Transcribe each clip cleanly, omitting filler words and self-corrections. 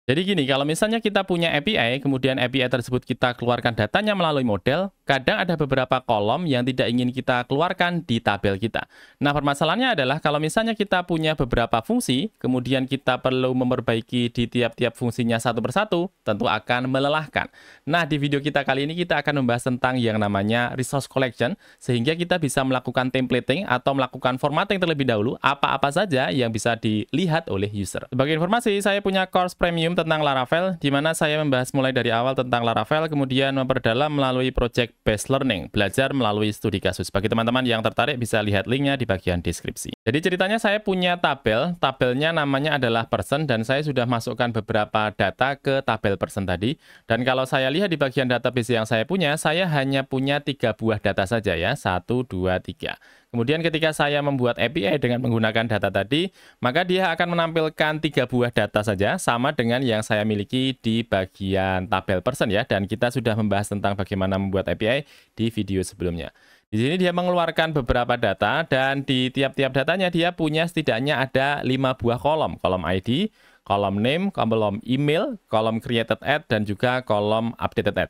Jadi gini, kalau misalnya kita punya API, kemudian API tersebut kita keluarkan datanya melalui model, kadang ada beberapa kolom yang tidak ingin kita keluarkan di tabel kita. Nah, permasalahannya adalah kalau misalnya kita punya beberapa fungsi, kemudian kita perlu memperbaiki di tiap-tiap fungsinya satu persatu, tentu akan melelahkan. Nah, di video kita kali ini kita akan membahas tentang yang namanya resource collection, sehingga kita bisa melakukan templating atau melakukan formatting terlebih dahulu, apa-apa saja yang bisa dilihat oleh user. Sebagai informasi, saya punya course premium tentang Laravel, di mana saya membahas mulai dari awal tentang Laravel, kemudian memperdalam melalui project based learning, belajar melalui studi kasus. Bagi teman-teman yang tertarik bisa lihat linknya di bagian deskripsi. Jadi ceritanya saya punya tabelnya namanya adalah person, dan saya sudah masukkan beberapa data ke tabel person tadi. Dan kalau saya lihat di bagian database yang saya punya, saya hanya punya 3 buah data saja ya, 1, 2, 3. Kemudian ketika saya membuat API dengan menggunakan data tadi, maka dia akan menampilkan 3 buah data saja, sama dengan yang saya miliki di bagian tabel person ya. Dan kita sudah membahas tentang bagaimana membuat API di video sebelumnya. Di sini dia mengeluarkan beberapa data, dan di tiap-tiap datanya dia punya setidaknya ada 5 buah kolom. Kolom ID, kolom name, kolom email, kolom created at, dan juga kolom updated at.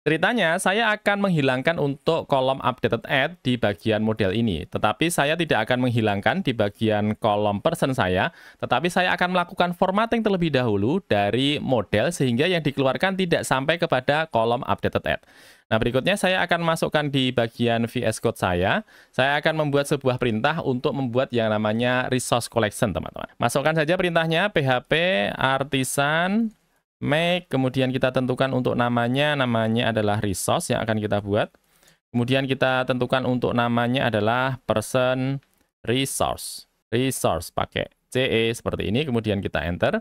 Ceritanya, saya akan menghilangkan untuk kolom updated at di bagian model ini. Tetapi saya tidak akan menghilangkan di bagian kolom person saya, tetapi saya akan melakukan formatting terlebih dahulu dari model sehingga yang dikeluarkan tidak sampai kepada kolom updated at. Nah, berikutnya saya akan masukkan di bagian VS Code saya. Saya akan membuat sebuah perintah untuk membuat yang namanya resource collection, teman-teman. Masukkan saja perintahnya php artisan make, kemudian kita tentukan untuk namanya adalah resource yang akan kita buat. Kemudian kita tentukan untuk namanya adalah person resource. Resource pakai CE seperti ini, kemudian kita enter.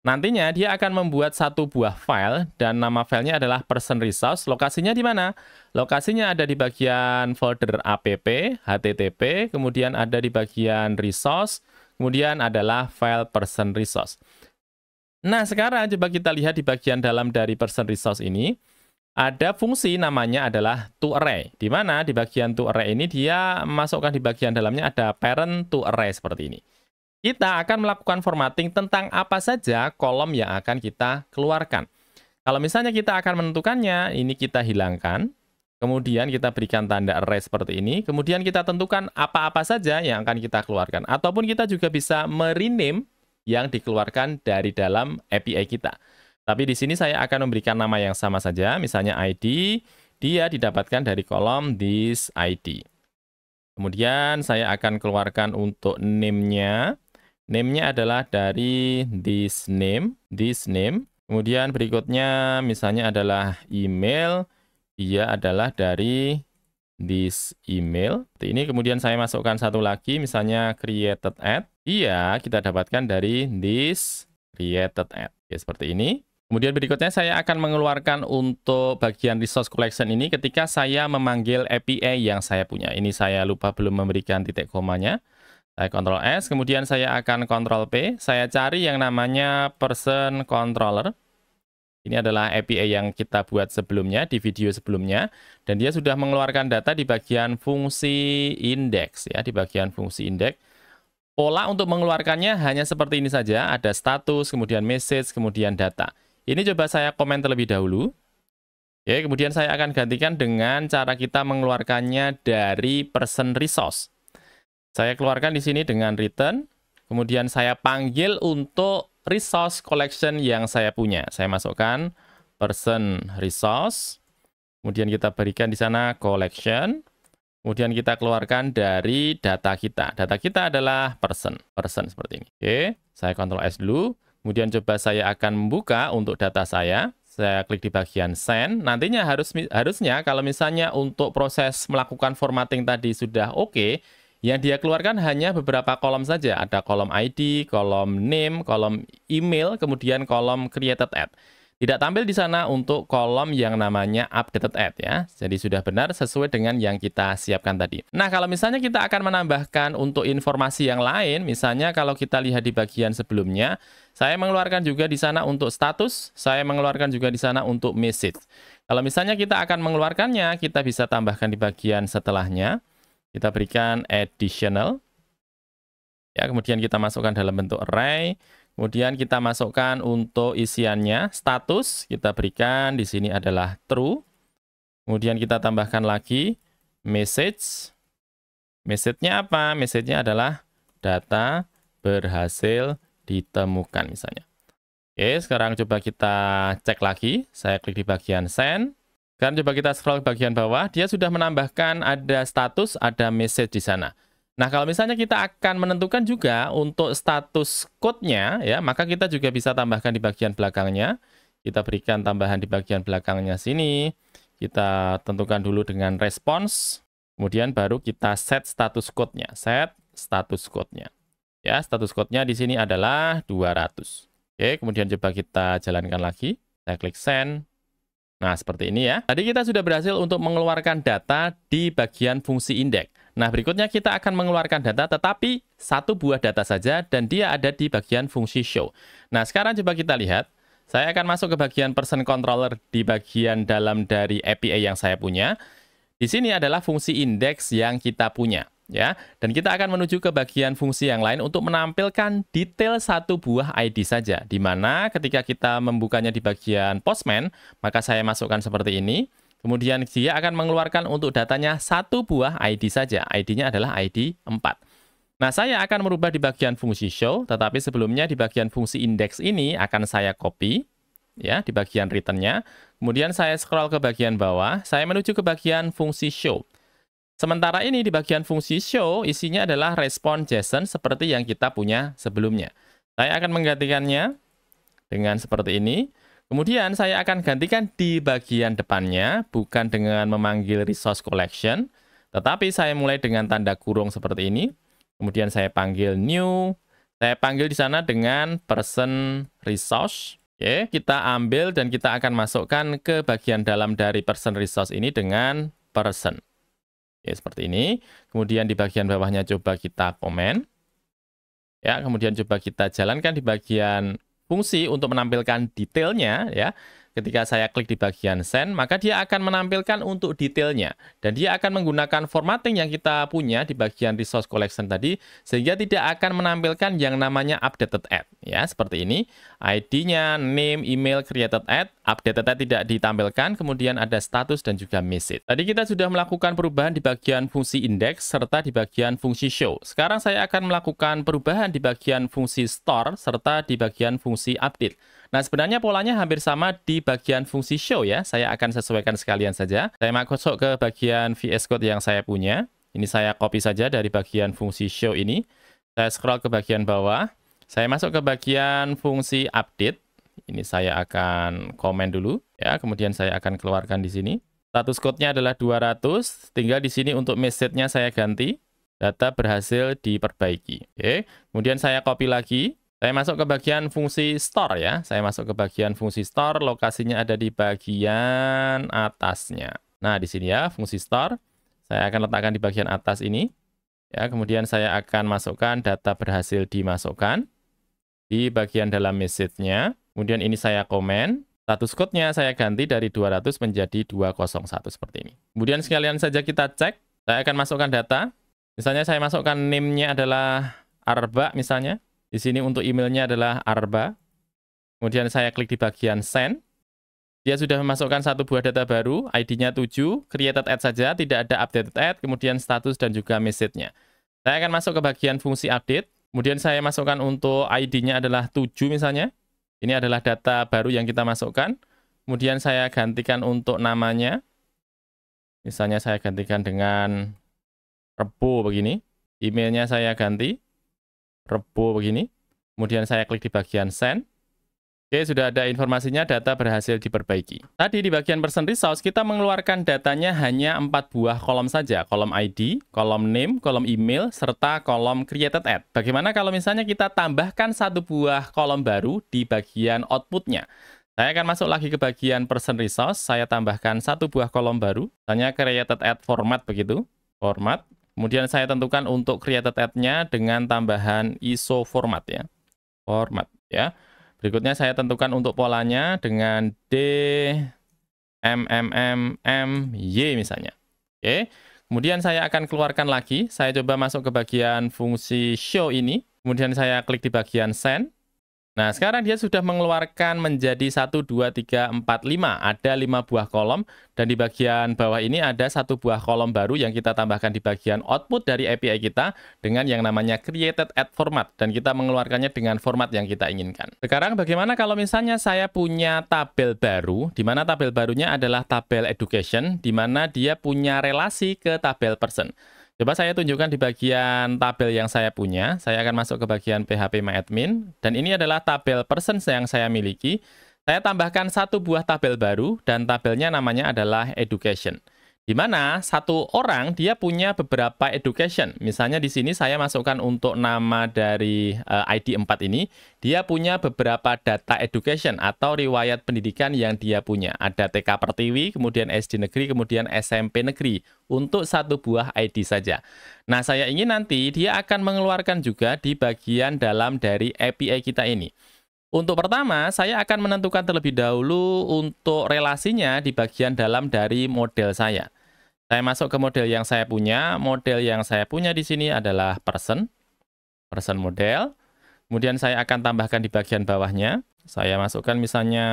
Nantinya dia akan membuat satu buah file, dan nama filenya adalah person resource. Lokasinya di mana? Lokasinya ada di bagian folder app, http, kemudian ada di bagian resource, kemudian adalah file person resource. Nah, sekarang coba kita lihat di bagian dalam dari person resource ini, ada fungsi namanya adalah toArray, di mana di bagian toArray ini dia masukkan di bagian dalamnya ada parent toArray seperti ini. Kita akan melakukan formatting tentang apa saja kolom yang akan kita keluarkan. Kalau misalnya kita akan menentukannya, ini kita hilangkan, kemudian kita berikan tanda array seperti ini, kemudian kita tentukan apa-apa saja yang akan kita keluarkan, ataupun kita juga bisa merename yang dikeluarkan dari dalam API kita. Tapi di sini saya akan memberikan nama yang sama saja, misalnya ID, dia didapatkan dari kolom this ID. Kemudian saya akan keluarkan untuk name-nya. Name-nya adalah dari this name. Kemudian berikutnya misalnya adalah email, dia adalah dari this email. Ini kemudian saya masukkan satu lagi, misalnya created at. Iya, kita dapatkan dari this created at. Ya, seperti ini. Kemudian berikutnya saya akan mengeluarkan untuk bagian resource collection ini ketika saya memanggil API yang saya punya. Ini saya lupa belum memberikan titik komanya. Saya Ctrl S, kemudian saya akan Ctrl P. Saya cari yang namanya person controller. Ini adalah API yang kita buat sebelumnya, di video sebelumnya. Dan dia sudah mengeluarkan data di bagian fungsi index. Ya, di bagian fungsi index. Pola untuk mengeluarkannya hanya seperti ini saja. Ada status, kemudian message, kemudian data. Ini coba saya komen terlebih dahulu. Ya, kemudian saya akan gantikan dengan cara kita mengeluarkannya dari person resource. Saya keluarkan di sini dengan return. Kemudian saya panggil untuk resource collection yang saya punya. Saya masukkan person resource. Kemudian kita berikan di sana collection. Kemudian kita keluarkan dari data kita. Data kita adalah person seperti ini. Oke, saya Ctrl S dulu. Kemudian coba saya akan membuka untuk data saya. Saya klik di bagian send. Nantinya harusnya kalau misalnya untuk proses melakukan formatting tadi sudah oke, yang dia keluarkan hanya beberapa kolom saja. Ada kolom ID, kolom name, kolom email, kemudian kolom created at. Tidak tampil di sana untuk kolom yang namanya updated at ya. Jadi sudah benar sesuai dengan yang kita siapkan tadi. Nah, kalau misalnya kita akan menambahkan untuk informasi yang lain, misalnya kalau kita lihat di bagian sebelumnya, saya mengeluarkan juga di sana untuk status, saya mengeluarkan juga di sana untuk message. Kalau misalnya kita akan mengeluarkannya, kita bisa tambahkan di bagian setelahnya. Kita berikan additional. Ya, kemudian kita masukkan dalam bentuk array. Kemudian kita masukkan untuk isiannya, status kita berikan di sini adalah true. Kemudian kita tambahkan lagi message. Message-nya apa? Message-nya adalah data berhasil ditemukan misalnya. Oke, sekarang coba kita cek lagi. Saya klik di bagian send. Sekarang coba kita scroll ke bagian bawah. Dia sudah menambahkan ada status, ada message di sana. Nah, kalau misalnya kita akan menentukan juga untuk status code-nya, ya, maka kita juga bisa tambahkan di bagian belakangnya. Kita berikan tambahan di bagian belakangnya sini. Kita tentukan dulu dengan response. Kemudian baru kita set status code-nya. Set status code-nya. Ya, status code-nya di sini adalah 200. Oke, kemudian coba kita jalankan lagi. Saya klik send. Nah, seperti ini ya. Tadi kita sudah berhasil untuk mengeluarkan data di bagian fungsi indeks. Nah, berikutnya kita akan mengeluarkan data, tetapi satu buah data saja, dan dia ada di bagian fungsi show. Nah, sekarang coba kita lihat. Saya akan masuk ke bagian person controller di bagian dalam dari API yang saya punya. Di sini adalah fungsi indeks yang kita punya. Ya, dan kita akan menuju ke bagian fungsi yang lain untuk menampilkan detail satu buah ID saja. Di mana ketika kita membukanya di bagian Postman, maka saya masukkan seperti ini. Kemudian dia akan mengeluarkan untuk datanya satu buah ID saja. ID-nya adalah ID 4. Nah, saya akan merubah di bagian fungsi show, tetapi sebelumnya di bagian fungsi index ini akan saya copy, ya, di bagian return-nya. Kemudian saya scroll ke bagian bawah, saya menuju ke bagian fungsi show. Sementara ini di bagian fungsi show, isinya adalah respon JSON seperti yang kita punya sebelumnya. Saya akan menggantikannya dengan seperti ini. Kemudian saya akan gantikan di bagian depannya, bukan dengan memanggil resource collection, tetapi saya mulai dengan tanda kurung seperti ini. Kemudian saya panggil new, saya panggil di sana dengan person resource. Oke, kita ambil dan kita akan masukkan ke bagian dalam dari person resource ini dengan person. Oke, seperti ini. Kemudian di bagian bawahnya coba kita komen. Ya, kemudian coba kita jalankan di bagian fungsi untuk menampilkan detailnya, ya. Ketika saya klik di bagian send, maka dia akan menampilkan untuk detailnya. Dan dia akan menggunakan formatting yang kita punya di bagian resource collection tadi, sehingga tidak akan menampilkan yang namanya updated add. Ya, seperti ini. ID-nya, name, email, created add, updated add tidak ditampilkan, kemudian ada status dan juga message. Tadi kita sudah melakukan perubahan di bagian fungsi index, serta di bagian fungsi show. Sekarang saya akan melakukan perubahan di bagian fungsi store, serta di bagian fungsi update. Nah, sebenarnya polanya hampir sama di bagian fungsi show ya. Saya akan sesuaikan sekalian saja. Saya masuk ke bagian VS Code yang saya punya. Ini saya copy saja dari bagian fungsi show ini. Saya scroll ke bagian bawah. Saya masuk ke bagian fungsi update. Ini saya akan komen dulu ya. Kemudian saya akan keluarkan di sini. Status code-nya adalah 200. Tinggal di sini untuk message-nya saya ganti. Data berhasil diperbaiki. Oke. Kemudian saya copy lagi. Saya masuk ke bagian fungsi store ya. Saya masuk ke bagian fungsi store, lokasinya ada di bagian atasnya. Nah, di sini ya, fungsi store. Saya akan letakkan di bagian atas ini. Ya, kemudian saya akan masukkan data berhasil dimasukkan di bagian dalam message-nya. Kemudian ini saya komen. Status code-nya saya ganti dari 200 menjadi 201 seperti ini. Kemudian sekalian saja kita cek. Saya akan masukkan data. Misalnya saya masukkan name-nya adalah Arba misalnya. Di sini untuk emailnya adalah Arba. Kemudian saya klik di bagian send. Dia sudah memasukkan satu buah data baru, ID-nya 7, created add saja, tidak ada updated add, kemudian status dan juga message-nya. Saya akan masuk ke bagian fungsi update. Kemudian saya masukkan untuk ID-nya adalah 7 misalnya. Ini adalah data baru yang kita masukkan. Kemudian saya gantikan untuk namanya. Misalnya saya gantikan dengan Rebo begini. Emailnya saya ganti Rebo begini. Kemudian saya klik di bagian send. Oke, sudah ada informasinya, data berhasil diperbaiki. Tadi di bagian person resource, kita mengeluarkan datanya hanya 4 buah kolom saja. Kolom ID, kolom name, kolom email, serta kolom created add. Bagaimana kalau misalnya kita tambahkan satu buah kolom baru di bagian outputnya? Saya akan masuk lagi ke bagian person resource, saya tambahkan satu buah kolom baru. Misalnya created add format begitu. Format. Kemudian saya tentukan untuk created add-nya dengan tambahan ISO format ya. Format ya. Berikutnya saya tentukan untuk polanya dengan DMMMY misalnya. Oke. Kemudian saya akan keluarkan lagi. Saya coba masuk ke bagian fungsi show ini. Kemudian saya klik di bagian send. Nah, sekarang dia sudah mengeluarkan menjadi 1, 2, 3, 4, 5. Ada 5 buah kolom, dan di bagian bawah ini ada satu buah kolom baru yang kita tambahkan di bagian output dari API kita dengan yang namanya created at format, dan kita mengeluarkannya dengan format yang kita inginkan. Sekarang bagaimana kalau misalnya saya punya tabel baru, di mana tabel barunya adalah tabel education, di mana dia punya relasi ke tabel person. Coba saya tunjukkan di bagian tabel yang saya punya. Saya akan masuk ke bagian phpMyAdmin. Dan ini adalah tabel person yang saya miliki. Saya tambahkan satu buah tabel baru, dan tabelnya namanya adalah education. Di mana satu orang dia punya beberapa education. Misalnya di sini saya masukkan untuk nama dari ID 4 ini, dia punya beberapa data education atau riwayat pendidikan yang dia punya. Ada TK Pertiwi, kemudian SD Negeri, kemudian SMP Negeri untuk satu buah ID saja. Nah, saya ingin nanti dia akan mengeluarkan juga di bagian dalam dari API kita ini. Untuk pertama, saya akan menentukan terlebih dahulu untuk relasinya di bagian dalam dari model saya. Saya masuk ke model yang saya punya. Model yang saya punya di sini adalah person model. Kemudian saya akan tambahkan di bagian bawahnya. Saya masukkan misalnya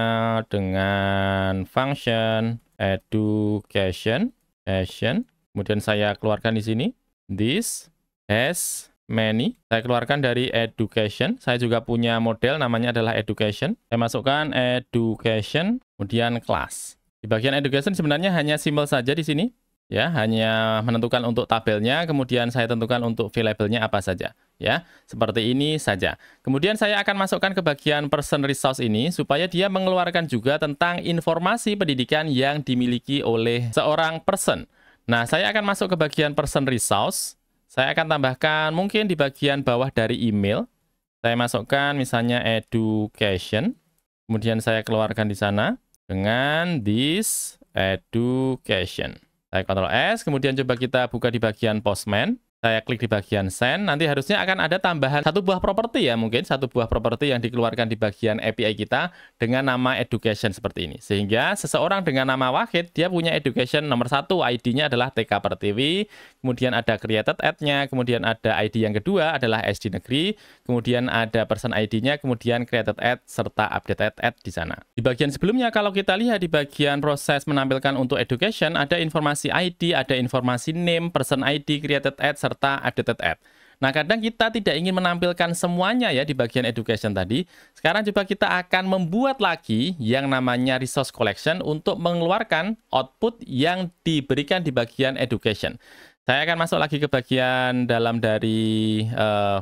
dengan function education. Kemudian saya keluarkan di sini. This has many. Saya keluarkan dari education. Saya juga punya model namanya adalah education. Saya masukkan education, kemudian class. Di bagian education sebenarnya hanya simbol saja di sini. Ya, hanya menentukan untuk tabelnya, kemudian saya tentukan untuk variable-nya apa saja. Ya, seperti ini saja. Kemudian saya akan masukkan ke bagian person resource ini, supaya dia mengeluarkan juga tentang informasi pendidikan yang dimiliki oleh seorang person. Nah, saya akan masuk ke bagian person resource. Saya akan tambahkan mungkin di bagian bawah dari email. Saya masukkan misalnya education. Kemudian saya keluarkan di sana dengan this education. Saya Ctrl S, kemudian coba kita buka di bagian Postman. Saya klik di bagian Send, nanti harusnya akan ada tambahan satu buah properti ya, mungkin satu buah properti yang dikeluarkan di bagian API kita dengan nama education seperti ini. Sehingga seseorang dengan nama Wahid, dia punya education nomor 1, ID-nya adalah TK Pertiwi, kemudian ada created at-nya, kemudian ada ID yang kedua adalah SD Negeri, kemudian ada person ID-nya, kemudian created at, serta updated at di sana. Di bagian sebelumnya, kalau kita lihat di bagian proses menampilkan untuk education, ada informasi ID, ada informasi name, person ID, created at, serta updated at. Nah, kadang kita tidak ingin menampilkan semuanya ya di bagian education tadi. Sekarang coba kita akan membuat lagi yang namanya resource collection untuk mengeluarkan output yang diberikan di bagian education. Saya akan masuk lagi ke bagian dalam dari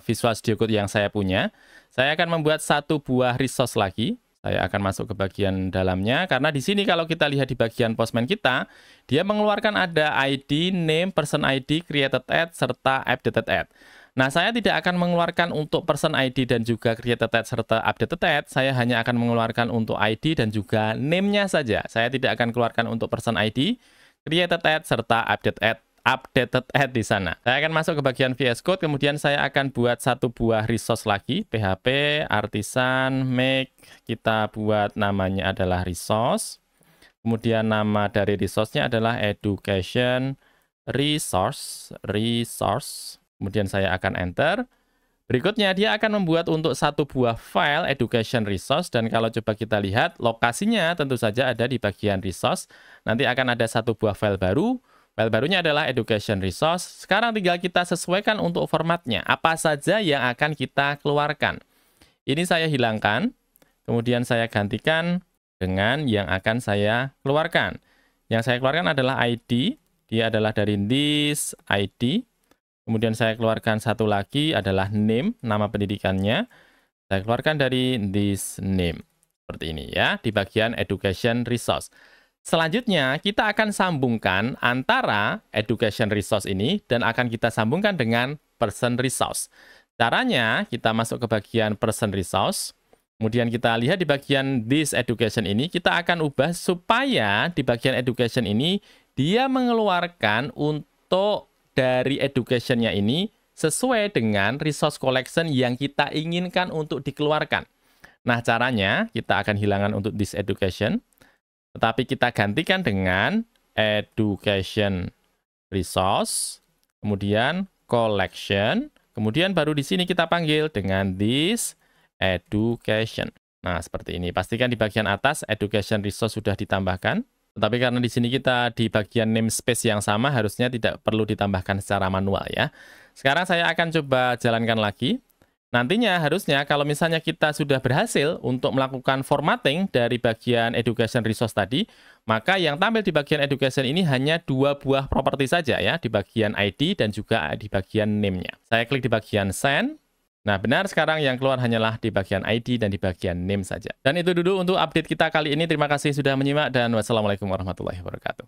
Visual Studio Code yang saya punya. Saya akan membuat satu buah resource lagi. Saya akan masuk ke bagian dalamnya, karena di sini kalau kita lihat di bagian Postman kita, dia mengeluarkan ada ID, name, person ID, created at, serta updated at. Nah, saya tidak akan mengeluarkan untuk person ID dan juga created at serta updated at, saya hanya akan mengeluarkan untuk ID dan juga name-nya saja. Saya tidak akan keluarkan untuk person ID, created at, serta updated at di sana. Saya akan masuk ke bagian VS Code, kemudian saya akan buat satu buah resource lagi, PHP artisan make, kita buat namanya adalah resource. Kemudian nama dari resource-nya adalah education resource. Kemudian saya akan enter. Berikutnya dia akan membuat untuk satu buah file education resource, dan kalau coba kita lihat lokasinya tentu saja ada di bagian resource. Nanti akan ada satu buah file baru. File barunya adalah education resource. Sekarang tinggal kita sesuaikan untuk formatnya. Apa saja yang akan kita keluarkan. Ini saya hilangkan. Kemudian saya gantikan dengan yang akan saya keluarkan. Yang saya keluarkan adalah ID. Dia adalah dari this ID. Kemudian saya keluarkan satu lagi adalah name, nama pendidikannya. Saya keluarkan dari this name. Seperti ini ya, di bagian education resource. Selanjutnya, kita akan sambungkan antara education resource ini dan akan kita sambungkan dengan person resource. Caranya, kita masuk ke bagian person resource. Kemudian kita lihat di bagian this education ini, kita akan ubah supaya di bagian education ini, dia mengeluarkan untuk dari education-nya ini sesuai dengan resource collection yang kita inginkan untuk dikeluarkan. Nah, caranya, kita akan hilangkan untuk this education. Tetapi kita gantikan dengan education resource, kemudian collection, kemudian baru di sini kita panggil dengan this education. Nah, seperti ini. Pastikan di bagian atas education resource sudah ditambahkan. Tetapi karena di sini kita di bagian namespace yang sama, harusnya tidak perlu ditambahkan secara manual ya. Sekarang saya akan coba jalankan lagi. Nantinya harusnya kalau misalnya kita sudah berhasil untuk melakukan formatting dari bagian education resource tadi, maka yang tampil di bagian education ini hanya 2 buah properti saja ya, di bagian ID dan juga di bagian name-nya. Saya klik di bagian send. Nah, benar sekarang yang keluar hanyalah di bagian ID dan di bagian name saja. Dan itu dulu untuk update kita kali ini. Terima kasih sudah menyimak dan wassalamualaikum warahmatullahi wabarakatuh.